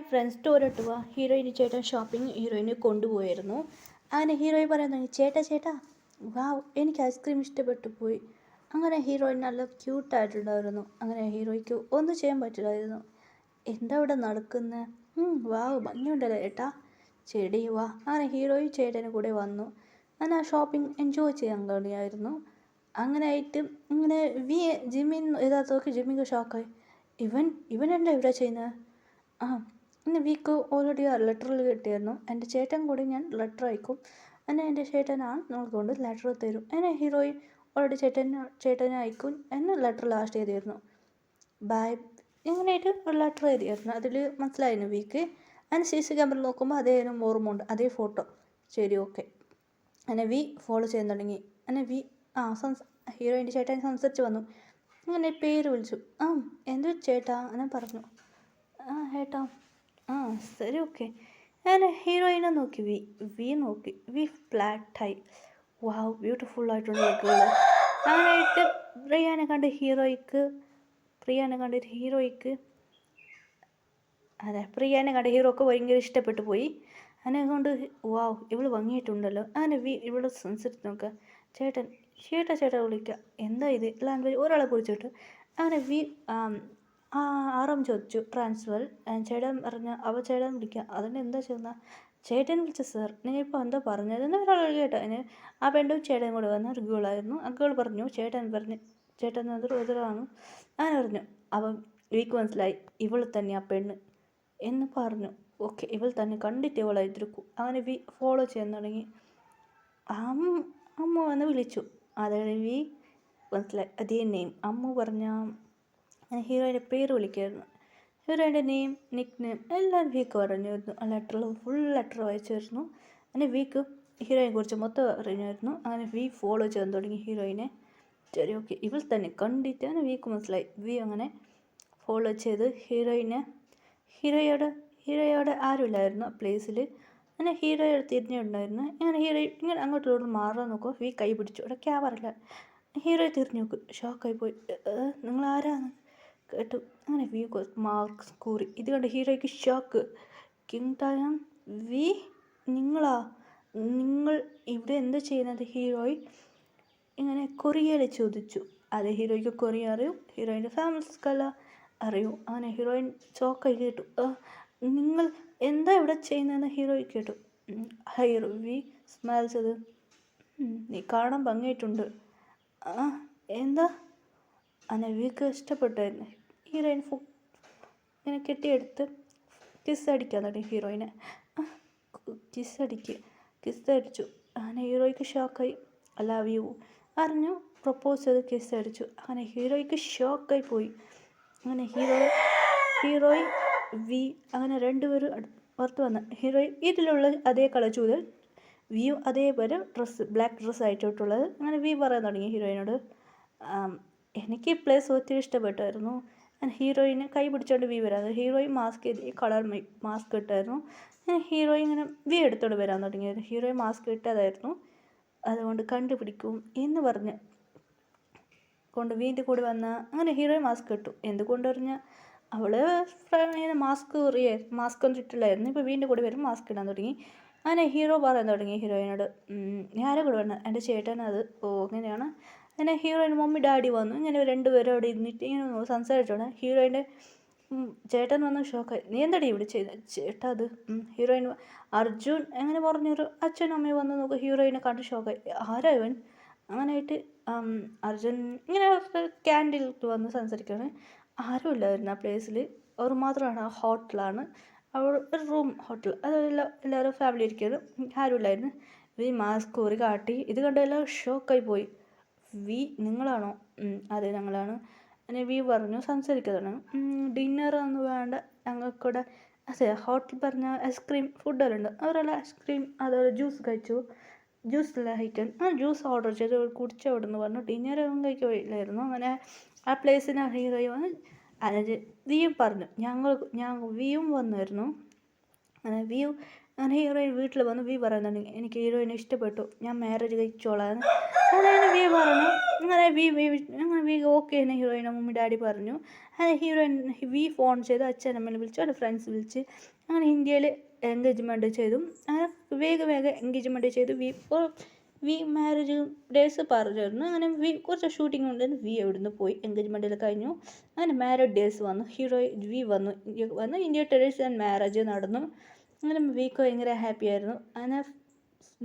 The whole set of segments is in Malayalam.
ഫ്രണ്ട്സ് സ്റ്റോറിട്ട് വാ ഹീറോയിന് ചേട്ടൻ ഷോപ്പിംഗ് ഹീറോയിനെ കൊണ്ടുപോയിരുന്നു. അങ്ങനെ ഹീറോയിൻ പറയുന്നത് ചേട്ടാ ചേട്ടാ വാവ് എനിക്ക് ഐസ്ക്രീം ഇഷ്ടപ്പെട്ടു പോയി. അങ്ങനെ ഹീറോയിൻ നല്ല ക്യൂട്ടായിട്ടുണ്ടായിരുന്നു. അങ്ങനെ ഹീറോയ്ക്ക് ഒന്നും ചെയ്യാൻ പറ്റില്ലായിരുന്നു. എന്താ ഇവിടെ നടക്കുന്നത്? വാവ് ഭംഗിയുണ്ടല്ലോ ചേട്ടാ, ചെടി വാ. അങ്ങനെ ഹീറോയും ചേട്ടനും കൂടെ വന്നു. അങ്ങനെ ആ ഷോപ്പിംഗ് എൻജോയ് ചെയ്യാൻ തുടങ്ങിയായിരുന്നു. അങ്ങനെ ആയിട്ട് ഇങ്ങനെ ജിമ്മിൻ ഇതാത്തൊക്കെ ജിമ്മിക്ക് ഷോക്കായി. ഇവൻ എന്താ ഇവിടെ ചെയ്യുന്നത്? ആ ഇന്ന് വീക്ക് ഓൾറെഡി ആ ലെറ്ററിൽ കിട്ടിയായിരുന്നു. എൻ്റെ ചേട്ടൻ കൂടി ഞാൻ ലെറ്റർ അയക്കും. എന്നെ എൻ്റെ ചേട്ടനാണ് നോക്കിക്കൊണ്ട് ലെറ്റർ തരും. എന്നെ ഹീറോയിൻ ഓൾറെഡി ചേട്ടനെ അയക്കും എന്നെ ലെറ്റർ ലാസ്റ്റ് എഴുതിയായിരുന്നു. ബൈ ഇങ്ങനെയായിട്ട് ഒരു ലെറ്റർ എഴുതിയായിരുന്നു. അതിൽ മനസ്സിലായിരുന്നു വീക്ക്. അതിന് CC ക്യാമറ നോക്കുമ്പോൾ അതേ ഓർമ്മ ഉണ്ട്, അതേ ഫോട്ടോ. ശരി ഓക്കെ. അങ്ങനെ ഫോളോ ചെയ്യാൻ തുടങ്ങി. അങ്ങനെ ഹീറോയിൻ്റെ ചേട്ടൻ സംസാരിച്ച് വന്നു. അങ്ങനെ പേര് വിളിച്ചു. എന്തു ചേട്ടാ അങ്ങനെ പറഞ്ഞു. ഏട്ടാ ശരി ഓക്കെ. ഞാൻ ഹീറോയിനെ നോക്കി നോക്കി ഫ്ലാറ്റായി. വാവ് ബ്യൂട്ടിഫുൾ ആയിട്ടുള്ള ഗേൾ. അങ്ങനെയായിട്ട് പ്രിയാനെ കണ്ടിട്ട് ഹീറോക്ക് ഭയങ്കര ഇഷ്ടപ്പെട്ടു പോയി. അതിനെ കൊണ്ട് വാവ് ഇവള് ഭംഗിയിട്ടുണ്ടല്ലോ. അങ്ങനെ ഇവള് സംസാരിച്ച് നോക്കുക. ചേട്ടാ വിളിക്കുക. എന്താ ഇത് ലാംഗ്വേജ് ഒരാളെ കുറിച്ചിട്ട്. അങ്ങനെ ആറാം ചോദിച്ചു ട്രാൻസ്ഫർ. ചേട്ടൻ പറഞ്ഞ ചേട്ടൻ വിളിക്കുക. അതിന് എന്താ ചെയ്യുന്ന? ചേട്ടൻ വിളിച്ച സാർ നിങ്ങളിപ്പോൾ എന്താ പറഞ്ഞതെന്ന് ഒരാൾ കേട്ടോ. അതിന് ആ പെണ്ണും ചേട്ടൻ കൂടെ വന്ന ഒരു ഗേളായിരുന്നു. ആ ഗേൾ പറഞ്ഞു ചേട്ടൻ എതിരാണ്. അങ്ങനെ പറഞ്ഞു. അവൻ വീക്ക് മനസ്സിലായി ഇവൾ തന്നെ ആ പെണ്ണ് എന്ന് പറഞ്ഞു. ഓക്കെ ഇവൾ തന്നെ കണ്ടിട്ട് ഇവളെ എതിർക്കും. അങ്ങനെ ഫോളോ ചെയ്യാൻ തുടങ്ങി. അമ്മ വന്ന് വിളിച്ചു. അതായത് മനസ്സിലായി അതേ നെയിം അമ്മ പറഞ്ഞ ഹീറോയിൻ്റെ പേര് വിളിക്കായിരുന്നു. ഹീറോയിൻ്റെ നെയിം നിക് നെയിം എല്ലാം വീക്ക് പറഞ്ഞിരുന്നു. ആ ഫുൾ ലെറ്റർ വായിച്ചായിരുന്നു. അങ്ങനെ വീക്ക് ഹീറോയിനെ കുറിച്ച് മൊത്തം അറിഞ്ഞായിരുന്നു. അങ്ങനെ ഫോളോ ചെയ്യാൻ തുടങ്ങി ഹീറോയിനെ. ശരി ഓക്കെ ഇവൾ തന്നെ കണ്ടിട്ട് അങ്ങനെ വീക്ക് മനസ്സിലായി. അങ്ങനെ ഫോളോ ചെയ്ത് ഹീറോയോട് ആരുമില്ലായിരുന്നു ആ പ്ലേസിൽ. അങ്ങനെ ഹീറോയോട് തിരിഞ്ഞുണ്ടായിരുന്നു. അങ്ങനെ ഇങ്ങനെ അങ്ങോട്ടും മാറാൻ നോക്കുക. കൈ പിടിച്ചു. അവിടെ ക്യാമറയില്ല. ഹീറോ തിരിഞ്ഞു നോക്കും. ഷോക്കായി പോയി. നിങ്ങൾ ആരാണ് കേട്ടു. അങ്ങനെ മാർക്സ് കൂറി. ഇത് കണ്ട് ഹീറോയ്ക്ക് ഷോക്ക്. കിങ് ടൈം നിങ്ങൾ ഇവിടെ എന്താ ചെയ്യുന്നത്? ഇങ്ങനെ കൊറിയയിൽ ചോദിച്ചു. അത് ഹീറോയ്ക്ക് കൊറിയ അറിയും. ഹീറോയിൻ്റെ ഫാമിലിസ്കല്ല അറിയൂ. അങ്ങനെ ഹീറോയിൻ ഷോക്കായി കേട്ടു. നിങ്ങൾ എന്താ ഇവിടെ ചെയ്യുന്നതെന്ന് ഹീറോയി കേട്ടു. സ്മൈൽ ചെയ്ത് നീ കാണാൻ ഭംഗിയായിട്ടുണ്ട്. എന്താ? അങ്ങനെ വീക്ക് ഇഷ്ടപ്പെട്ടായിരുന്നു. ഹീറോയിൻ ഇങ്ങനെ കെട്ടിയെടുത്ത് കിസ് അടിക്കാൻ തുടങ്ങി ഹീറോയിനെ. കിസ് അടിച്ചു. അങ്ങനെ ഹീറോയ്ക്ക് ഷോക്കായി. ഐ ലവ് യു അറിഞ്ഞു. പ്രപ്പോസ് ചെയ്ത് കിസ് അടിച്ചു. അങ്ങനെ ഹീറോയ്ക്ക് ഷോക്കായി പോയി. അങ്ങനെ ഹീറോയി അങ്ങനെ രണ്ടുപേരും പുറത്ത് വന്ന് ഹീറോയിൻ ഇതിലുള്ള അതേ കളർ ചൂതൽ അതേപോലെ ബ്ലാക്ക് ഡ്രസ്സ് ആയിട്ടുള്ളത്. അങ്ങനെ പറയാൻ തുടങ്ങി ഹീറോയിനോട്. എനിക്ക് ഈ പ്ലേസ് ഒത്തിരി ഇഷ്ടപ്പെട്ടായിരുന്നു. ഹീറോയിനെ കൈ പിടിച്ചോണ്ട് വരാൻ. ഹീറോയിൻ കളർ മാസ്ക് ഇട്ടായിരുന്നു. അങ്ങനെ ഹീറോയിൻ ഇങ്ങനെ എടുത്തോണ്ട് വരാൻ തുടങ്ങിയായിരുന്നു. Heroine mask ഇട്ടതായിരുന്നു. അതുകൊണ്ട് കണ്ടുപിടിക്കും എന്ന് പറഞ്ഞ് കൊണ്ട് വീണ്ടും കൂടി വന്ന. അങ്ങനെ ഹീറോയിൻ മാസ്ക് ഇട്ടു. എന്തുകൊണ്ട് പറഞ്ഞാൽ അവള് ഇങ്ങനെ മാസ്ക് ഒന്നും ഇട്ടില്ലായിരുന്നു. ഇപ്പോൾ വീണ്ടും കൂടി വരും മാസ്ക് ഇടാൻ തുടങ്ങി. അങ്ങനെ ഹീറോ പറയാൻ തുടങ്ങി ഹീറോയിനോട്. ഞാനും കൂടെ വരണം എൻ്റെ ചേട്ടനത്. അങ്ങനെയാണ്. അങ്ങനെ ഹീറോയിൻ മമ്മി ഡാഡി വന്നു. ഇങ്ങനെ രണ്ടുപേരും അവിടെ ഇരുന്നിട്ട് ഇങ്ങനെ സംസാരിച്ചോണ്ട് ഹീറോയിൻ്റെ ചേട്ടൻ വന്ന് ഷോക്കായി. നീ എന്താടി ഇവിടെ ചെയ്ത്? ചേട്ടാ അത് ഹീറോയിൻ അർജുൻ എങ്ങനെ പറഞ്ഞൊരു അച്ഛനും അമ്മയും വന്ന് നോക്കുക. ഹീറോയിനെ കണ്ട് ഷോക്കായി. ആരാ ഇവൻ? അങ്ങനെയായിട്ട് അർജുൻ ഇങ്ങനെ ക്യാൻറ്റീനിൽ വന്ന് സംസാരിക്കുകയാണ്. ആരും ഇല്ലായിരുന്നു ആ പ്ലേസിൽ. അവർ മാത്രമാണ്. ആ ഹോട്ടലാണ് ഒരു റൂം ഹോട്ടൽ. അതെല്ലാം എല്ലാവരും ഫാമിലി ഇരിക്കുന്നത്. ആരുമില്ലായിരുന്നു. മാസ്ക് ഊരി കാട്ടി. ഇത് കണ്ട് എല്ലാവരും ഷോക്കായി പോയി. നിങ്ങളാണോ? അതെ ഞങ്ങളാണ്. അങ്ങനെ പറഞ്ഞു സംസാരിക്കാൻ. ഡിന്നറൊന്നും വേണ്ട ഞങ്ങൾക്കൂടെ. അതെ ഹോട്ടൽ പറഞ്ഞ ഐസ്ക്രീം ഫുഡെല്ലാം ഉണ്ട്. അവരെല്ലാം ഐസ്ക്രീം അതുപോലെ ജ്യൂസ് കഴിച്ചു. ജ്യൂസെല്ലാം കഴിക്കാൻ ജ്യൂസ് ഓർഡർ ചെയ്ത് കുടിച്ച അവിടെ നിന്ന് പറഞ്ഞു. ഡിന്നറൊന്നും കഴിക്കില്ലായിരുന്നു. അങ്ങനെ ആ പ്ലേസിന് ഹീറോയും വന്ന് അതായത് പറഞ്ഞു. വിയും വന്നായിരുന്നു. അങ്ങനെ അങ്ങനെ ഹീറോയിൻ വീട്ടിൽ വന്ന് പറയുന്നുണ്ടെങ്കിൽ എനിക്ക് ഹീറോയിനെ ഇഷ്ടപ്പെട്ടു, ഞാൻ മാരേജ് കഴിച്ചോളാം. അങ്ങനെ വി പറഞ്ഞു. അങ്ങനെ വി ഓക്കെ എന്ന് ഹീറോയിൻ്റെ മമ്മി ഡാഡി പറഞ്ഞു. അങ്ങനെ ഹീറോയിൻ വി ഫോൺ ചെയ്ത് അച്ഛനമ്മനെ വിളിച്ചു, അവരുടെ ഫ്രണ്ട്സ് വിളിച്ച് അങ്ങനെ ഇന്ത്യയിൽ എൻഗേജ്മെൻറ്റ് ചെയ്തു. അങ്ങനെ വേഗം എൻഗേജ്മെൻറ്റ് ചെയ്തു. വി മാരേജ് ഡേയ്സ് പറഞ്ഞിരുന്നു. അങ്ങനെ കുറച്ച് ഷൂട്ടിംഗ് ഉണ്ടെന്ന് വി അവിടുന്ന് പോയി. എൻഗേജ്മെൻറ്റിൽ കഴിഞ്ഞു. അങ്ങനെ മാരേജ് ഡേയ്സ് വന്നു. വി വന്നു ഇന്ത്യ ട്രഡീഷൻ ആൻഡ് മാരേജ് നടന്നു. അങ്ങനെ വിക്ക് ഭയങ്കര ഹാപ്പി ആയിരുന്നു. അങ്ങനെ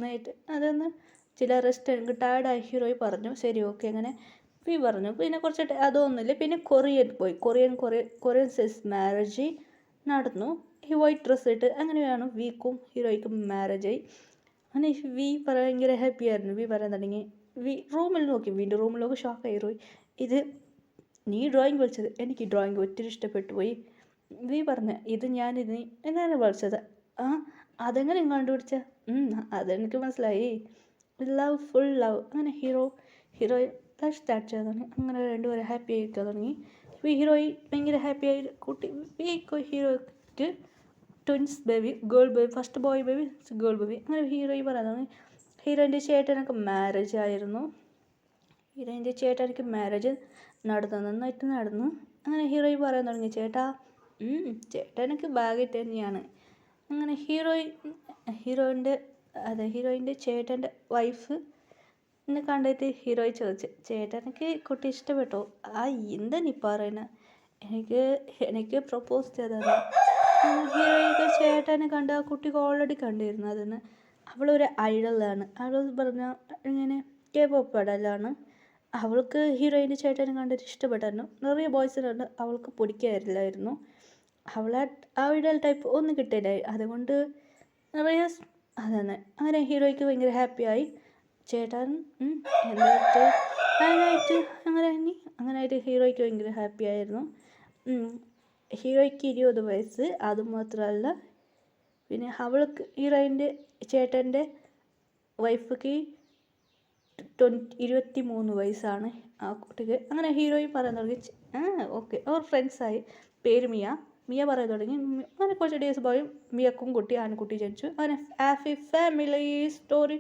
നൈറ്റ് അതൊന്ന് ചില റെസ്റ്റ് എനിക്ക് ടയർഡായി ഹീറോയി പറഞ്ഞു. ശരി ഓക്കെ അങ്ങനെ വി പറഞ്ഞു. പിന്നെ കുറച്ച് അതൊന്നുമില്ല. പിന്നെ കൊറിയൻ പോയി. കൊറിയൻ സൈസ് മാരേജ് നടന്നു. ഈ വൈറ്റ് ഡ്രസ്സ് ഇട്ട് അങ്ങനെയാണ് വിക്കും ഹീറോയ്ക്കും മാരേജായി. അങ്ങനെ വി ഭയങ്കര ഹാപ്പി ആയിരുന്നു. വി പറയാൻ തുടങ്ങി. റൂമിൽ നോക്കി. വീണ്ടും റൂമിൽ നോക്കി ഷോക്കായി ഹീറോയി. ഇത് നീ ഡ്രോയിങ് വരച്ചത്, എനിക്ക് ഡ്രോയിങ് ഒത്തിരി ഇഷ്ടപ്പെട്ടു പോയി. വി പറഞ്ഞ ഇതിന് എന്നാണ് വരച്ചത്. അതെങ്ങനെ കണ്ടുപിടിച്ച? അതെനിക്ക് മനസ്സിലായി. Love, full love. അങ്ങനെ ഹീറോയി ഫ്ലാഷ് സ്റ്റാർട്ട് ചെയ്യാൻ തുടങ്ങി. അങ്ങനെ രണ്ടുപേരും ഹാപ്പി ആയിരിക്കാൻ തുടങ്ങി. ഹീറോയി ഭയങ്കര ഹാപ്പി ആയി. ഹീറോയ്ക്ക് twins baby, girl baby, first boy baby, girl baby. അങ്ങനെ ഹീറോയി പറയാൻ തുടങ്ങി. ഹീറോയിൻ്റെ ചേട്ടനൊക്കെ മാരേജ് ആയിരുന്നു. ഹീറോയിൻ്റെ ചേട്ടനൊക്കെ മാരേജ് നന്നായിട്ട് നടന്നു. അങ്ങനെ ഹീറോയി പറയാൻ തുടങ്ങി, ചേട്ടനൊക്കെ ഭാഗ്യമായിട്ട് തന്നെയാണ്. അങ്ങനെ ഹീറോയിൻ്റെ ചേട്ടൻ്റെ വൈഫ് എന്നെ കണ്ടിട്ട് ഹീറോയി ചോദിച്ചു, ചേട്ടനക്ക് കുട്ടി ഇഷ്ടപ്പെട്ടോ? എന്താ നീ പറയുന്നത്? എനിക്ക് പ്രപ്പോസ് ചെയ്തതാണ്. ഹീറോയിൻ്റെ ചേട്ടനെ കണ്ട് ആ കുട്ടിക്ക് ഓൾറെഡി കണ്ടിരുന്നു. അതിന് അവളൊരു ഐഡലാണ്. അവൾ പറഞ്ഞ ഇങ്ങനെ K-pop ഐഡലാണ്. അവൾക്ക് ഹീറോയിൻ്റെ ചേട്ടനെ കണ്ടിട്ട് ഇഷ്ടപ്പെട്ടായിരുന്നു. നിറയെ ബോയ്സിനുണ്ട്, അവൾക്ക് പിടിക്കാറില്ലായിരുന്നു. അവളെ ഐഡൽ ടൈപ്പ് ഒന്നും കിട്ടില്ല. അതുകൊണ്ട് നിറയെ അതന്നെ. അങ്ങനെ ഹീറോയ്ക്ക് ഭയങ്കര ഹാപ്പിയായി. ചേട്ടൻ എന്നിട്ട് അങ്ങനെയായിട്ട് ഹീറോയ്ക്ക് ഭയങ്കര ഹാപ്പി ആയിരുന്നു. ഹീറോയ്ക്ക് 20 വയസ്സ്. അതുമാത്രമല്ല പിന്നെ ഹീറോയിൻ്റെ ചേട്ടൻ്റെ വൈഫിക്ക് 23 വയസ്സാണ് ആ കുട്ടിക്ക്. അങ്ങനെ ഹീറോയിൻ പറയാൻ തുടങ്ങി. ഓക്കെ അവർ ഫ്രണ്ട്സായി. പേര് മിയ പറയാൻ തുടങ്ങി. അങ്ങനെ കുറച്ച് ഡേയ്സ് പോയി മിയക്കും ആൺകുട്ടി ജനിച്ചു. അങ്ങനെ ഹാപ്പി ഫാമിലി സ്റ്റോറി